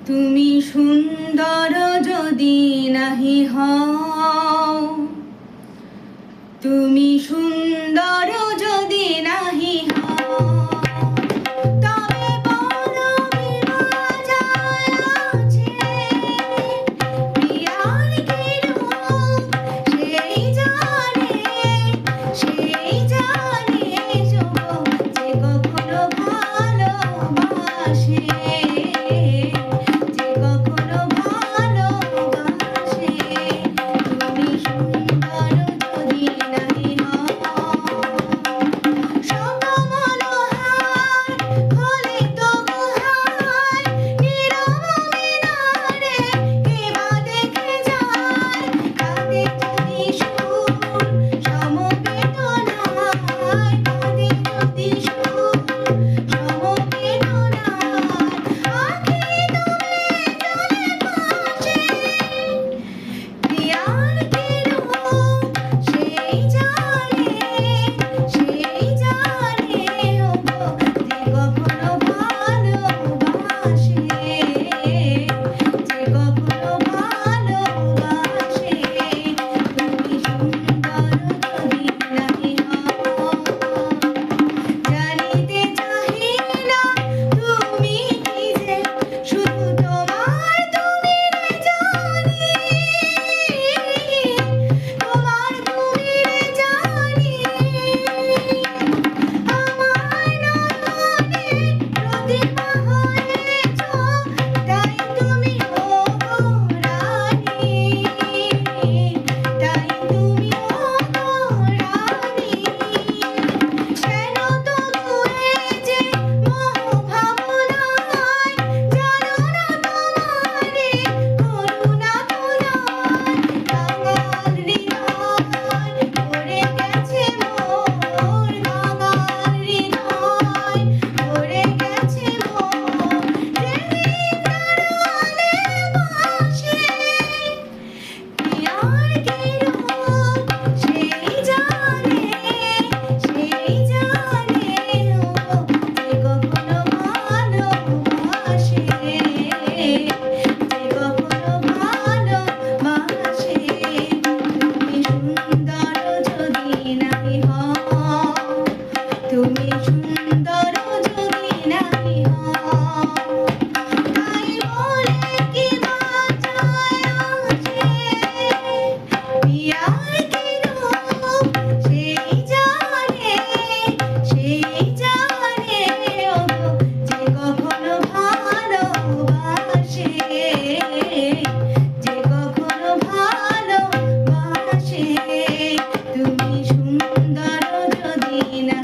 তুমি সুন্দর যদি নাহি হও, তুমি সুন্দর যদি নাহি হও, তবে বড় বিবাজায় আছে প্রিয়ার কি রূপ, সেই জানে যুবক যে কখনো ভালোবাসে, যে কখনো ভালোবাসে। তুমি সুন্দর যদি নাহি হও, সর্বমনোহার হলে তবু হায়, নীরব মিনারে কে বা দেখে যায়, কাঁদে যদি সুর সমবেদনায়, কাঁদে যদি সুর সমবেদনায়, আঁখি তুলে জলে ভাসে প্রিয়ার কি রূপ, সেই জানে ওগো যে কখনো ভালোবাসে, যে কখনো ভালোবাসে। তুমি সুন্দর যদি নাহি হও, জানিতে চাহি না তুমি কি যে, শুধু তোমার তুমিরে জানি, তোমার তুমিরে জানি। আমার নয়নে প্রতিমা হয়েছ, তাই তুমি ওগো রানী, তাই তুমি ওগো রানী। কেন তবু এই যে মোহ ভাবনায়, জানো না তোমারে করুণা তোলায়, কাঙাল হৃদয় ভরে গেছে মোর, কাঙাল হৃদয় ভরে গেছে মোর, যেদিন আড়ালে বসে প্রিয়ার কি রূপ, সেই জানে ওগো যে কখনো ভালোবাসে, যে কখনো ভালোবাসে। তুমি সুন্দর যদি নাহি হও, তুমি সুন্দর যদি নাহি হও, তাই বলে কি বাঁচায় আছে প্রিয়ার কি রূপ, সেই জানে ওগো যে কখনো ভালোবাসে, যে কখনো ভালোবাসে। তুমি সুন্দর যদি না